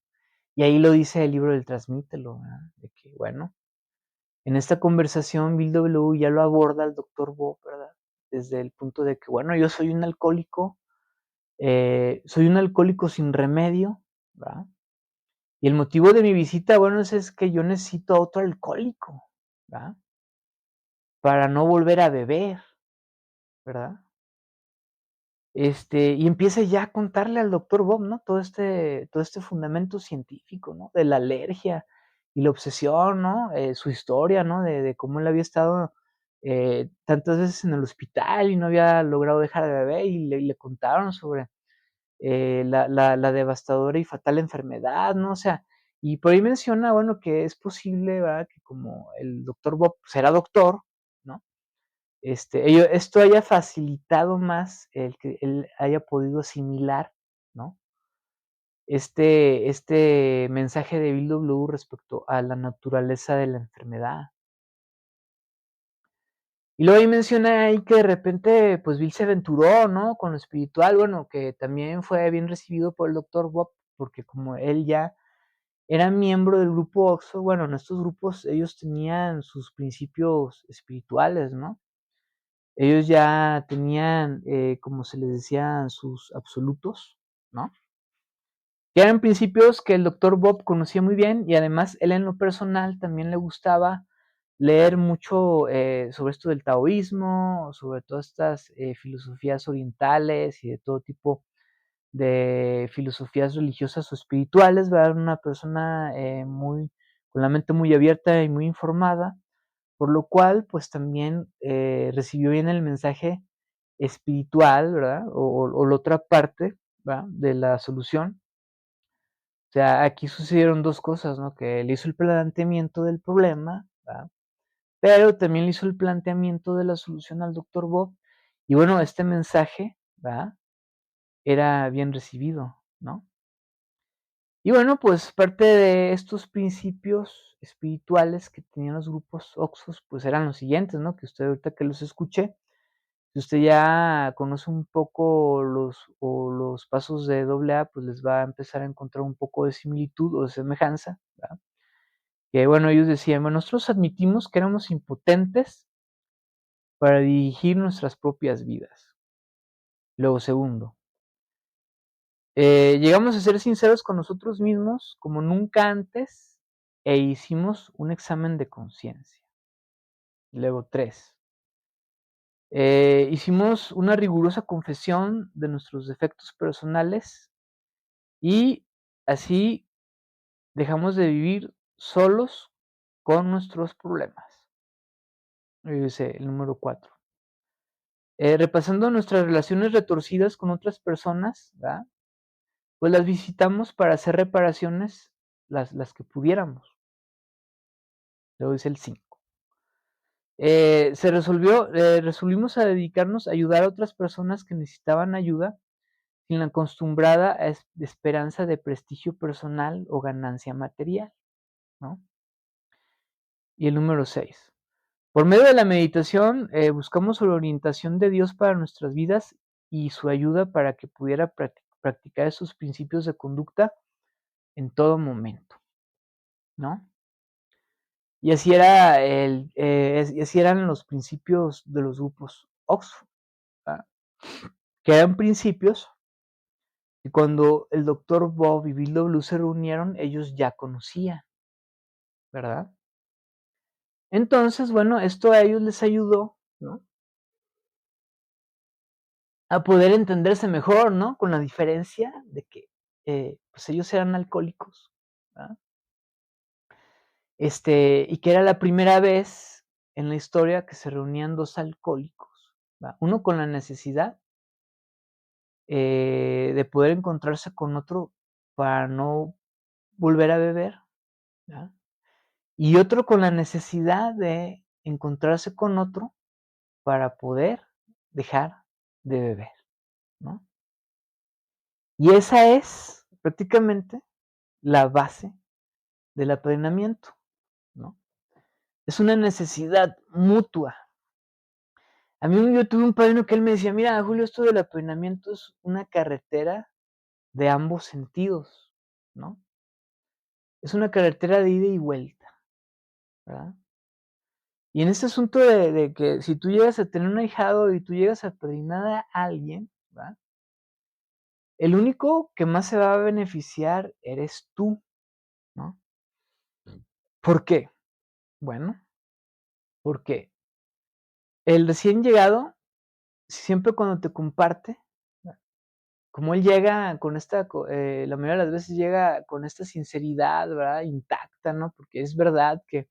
Y ahí lo dice el libro del Transmítelo, ¿verdad? De que, bueno, en esta conversación Bill W ya lo aborda el doctor Bob, ¿verdad? Desde el punto de que, bueno, yo soy un alcohólico sin remedio, ¿verdad? Y el motivo de mi visita, bueno, es que yo necesito a otro alcohólico, ¿verdad? Para no volver a beber, ¿verdad? Y empieza ya a contarle al doctor Bob, ¿no? Todo este fundamento científico, ¿no? De la alergia y la obsesión, ¿no? Su historia, ¿no? De cómo él había estado tantas veces en el hospital y no había logrado dejar de beber y le contaron sobre la devastadora y fatal enfermedad, ¿no? O sea, y por ahí menciona, bueno, que es posible, ¿verdad? Que como el doctor Bob pues, era doctor, ¿no? Esto haya facilitado más el que él haya podido asimilar, ¿no? Este mensaje de Bill W respecto a la naturaleza de la enfermedad. Y luego ahí menciona ahí que de repente, pues Bill se aventuró, ¿no? Con lo espiritual, bueno, que también fue bien recibido por el doctor Bob, porque como él ya era miembro del grupo Oxford, bueno, en estos grupos ellos tenían sus principios espirituales, ¿no? Ellos ya tenían, como se les decía, sus absolutos, ¿no? Que eran principios que el doctor Bob conocía muy bien y además él en lo personal también le gustaba leer mucho sobre esto del taoísmo, sobre todas estas filosofías orientales y de todo tipo de filosofías religiosas o espirituales, ¿verdad? Una persona con la mente muy abierta y muy informada, por lo cual, pues también recibió bien el mensaje espiritual, ¿verdad? O la otra parte, ¿verdad? De la solución. O sea, aquí sucedieron dos cosas, ¿no? Que él hizo el planteamiento del problema, ¿verdad? Pero también le hizo el planteamiento de la solución al doctor Bob. Y bueno, este mensaje, ¿verdad? Era bien recibido, ¿no? Y bueno, pues parte de estos principios espirituales que tenían los grupos Oxfos, pues eran los siguientes, ¿no? Que usted ahorita que los escuche, si usted ya conoce un poco los pasos de AA, pues les va a empezar a encontrar un poco de similitud o de semejanza, ¿verdad? Que bueno, ellos decían, bueno, nosotros admitimos que éramos impotentes para dirigir nuestras propias vidas. Luego, segundo, llegamos a ser sinceros con nosotros mismos como nunca antes e hicimos un examen de conciencia. Luego, tres, hicimos una rigurosa confesión de nuestros defectos personales y así dejamos de vivir solos con nuestros problemas. Dice el número 4. Repasando nuestras relaciones retorcidas con otras personas, ¿verdad? Pues las visitamos para hacer reparaciones las que pudiéramos. Luego dice el 5. Resolvimos a dedicarnos a ayudar a otras personas que necesitaban ayuda sin la acostumbrada esperanza de prestigio personal o ganancia material, ¿no? Y el número 6. Por medio de la meditación buscamos la orientación de Dios para nuestras vidas y su ayuda para que pudiera practicar esos principios de conducta en todo momento, ¿no? Y así así eran los principios de los grupos Oxford, ¿verdad? Que eran principios que cuando el doctor Bob y Bill W. se reunieron, ellos ya conocían, ¿verdad? Entonces, bueno, esto a ellos les ayudó, ¿no? A poder entenderse mejor, ¿no? Con la diferencia de que pues ellos eran alcohólicos, ¿verdad? Y que era la primera vez en la historia que se reunían dos alcohólicos, ¿verdad? Uno con la necesidad de poder encontrarse con otro para no volver a beber, ¿verdad? Y otro con la necesidad de encontrarse con otro para poder dejar de beber, ¿no? Y esa es prácticamente la base del apadrinamiento, ¿no? Es una necesidad mutua. A mí yo tuve un padrino que él me decía, mira, Julio, esto del apadrinamiento es una carretera de ambos sentidos, ¿no? Es una carretera de ida y vuelta, ¿verdad? Y en este asunto de que si tú llegas a tener un ahijado y tú llegas a apadrinar a alguien, ¿verdad? El único que más se va a beneficiar eres tú, ¿no? ¿Por qué? Bueno, porque el recién llegado, siempre cuando te comparte, como él llega con la mayoría de las veces llega con esta sinceridad, ¿verdad? Intacta, ¿no? Porque es verdad que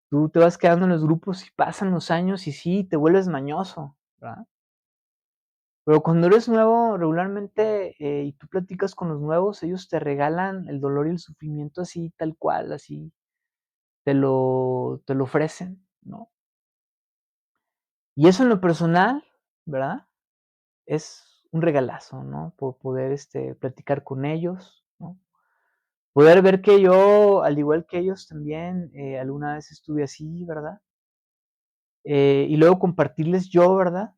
tú te vas quedando en los grupos y pasan los años y sí, te vuelves mañoso, ¿verdad? Pero cuando eres nuevo, regularmente, y tú platicas con los nuevos, ellos te regalan el dolor y el sufrimiento así, tal cual, así, te lo ofrecen, ¿no? Y eso en lo personal, ¿verdad? Es un regalazo, ¿no? Por poder, platicar con ellos, ¿no? Poder ver que yo, al igual que ellos también, alguna vez estuve así, ¿verdad? Y luego compartirles yo, ¿verdad?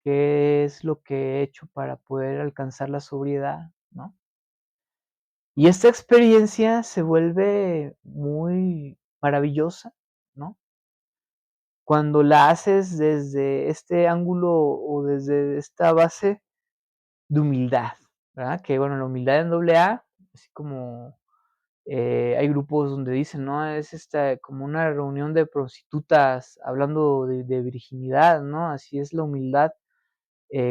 Qué es lo que he hecho para poder alcanzar la sobriedad, ¿no? Y esta experiencia se vuelve muy maravillosa, ¿no? Cuando la haces desde este ángulo o desde esta base de humildad, ¿verdad? Que bueno, la humildad en AA, así como hay grupos donde dicen, ¿no? Es como una reunión de prostitutas hablando de virginidad, ¿no? Así es la humildad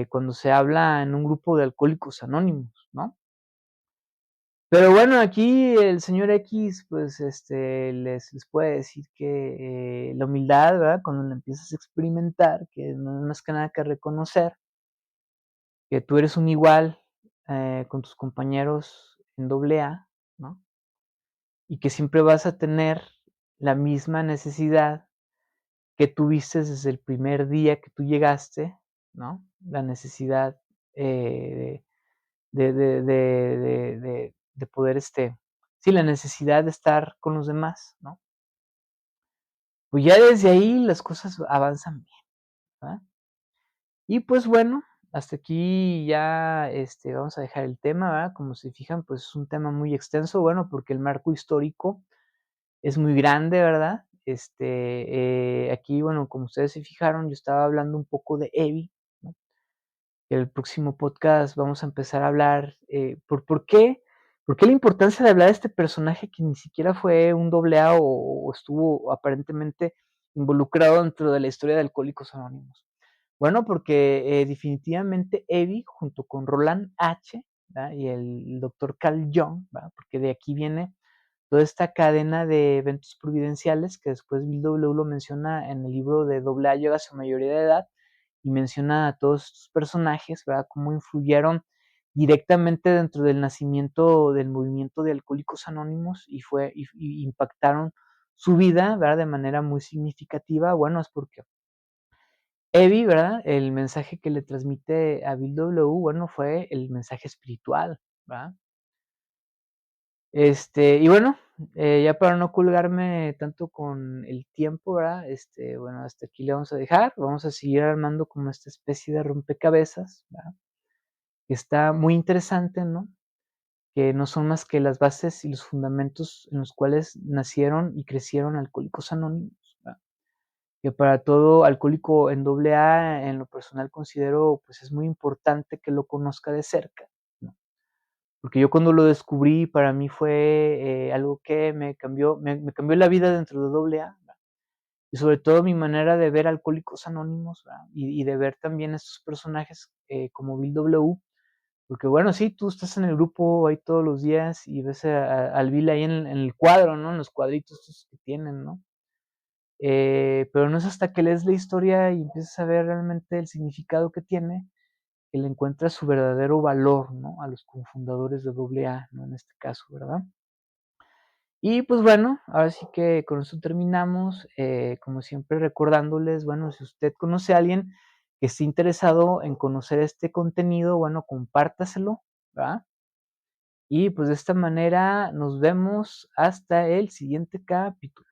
cuando se habla en un grupo de alcohólicos anónimos, ¿no? Pero bueno, aquí el señor X, pues, les puede decir que, la humildad, ¿verdad? Cuando la empiezas a experimentar, que no es más que nada que reconocer que tú eres un igual, con tus compañeros en doble A, ¿no? Y que siempre vas a tener la misma necesidad que tuviste desde el primer día que tú llegaste, ¿no? La necesidad, de poder, sí, la necesidad de estar con los demás, ¿no? Pues ya desde ahí las cosas avanzan bien, ¿verdad? Y pues bueno, hasta aquí ya, vamos a dejar el tema, ¿verdad? Como se fijan, pues es un tema muy extenso, bueno, porque el marco histórico es muy grande, ¿verdad? Aquí, bueno, como ustedes se fijaron, yo estaba hablando un poco de Evi, ¿no? El próximo podcast vamos a empezar a hablar, por qué la importancia de hablar de este personaje que ni siquiera fue un doble A o estuvo aparentemente involucrado dentro de la historia de Alcohólicos Anónimos. Bueno, porque definitivamente Evi, junto con Roland H., ¿verdad? Y el doctor Carl Jung, ¿verdad? Porque de aquí viene toda esta cadena de eventos providenciales que después Bill W. lo menciona en el libro de Doble A llega a su mayoría de edad y menciona a todos estos personajes, ¿verdad? Cómo influyeron directamente dentro del nacimiento del movimiento de Alcohólicos Anónimos y impactaron su vida, ¿verdad? De manera muy significativa. Bueno, es porque Evi, ¿verdad? El mensaje que le transmite a Bill W., bueno, fue el mensaje espiritual, ¿verdad? Y bueno, ya para no colgarme tanto con el tiempo, ¿verdad? Bueno, hasta aquí le vamos a dejar. Vamos a seguir armando como esta especie de rompecabezas, ¿verdad? Que está muy interesante, ¿no? Que no son más que las bases y los fundamentos en los cuales nacieron y crecieron Alcohólicos Anónimos, ¿verdad? Que para todo alcohólico en doble A, en lo personal considero, pues es muy importante que lo conozca de cerca, ¿no? Porque yo cuando lo descubrí, para mí fue, algo que me cambió la vida dentro de doble A, ¿verdad? Y sobre todo mi manera de ver Alcohólicos Anónimos, ¿verdad? Y de ver también estos personajes, como Bill W., porque bueno, sí, tú estás en el grupo ahí todos los días y ves al Bill ahí en el cuadro, ¿no? En los cuadritos estos que tienen, ¿no? Pero no es hasta que lees la historia y empiezas a ver realmente el significado que tiene, que le encuentras su verdadero valor, ¿no? A los cofundadores de doble A, ¿no? En este caso, ¿verdad? Y pues bueno, ahora sí que con eso terminamos. Como siempre recordándoles, bueno, si usted conoce a alguien que esté interesado en conocer este contenido, bueno, compártaselo, ¿verdad? Y pues de esta manera nos vemos hasta el siguiente capítulo.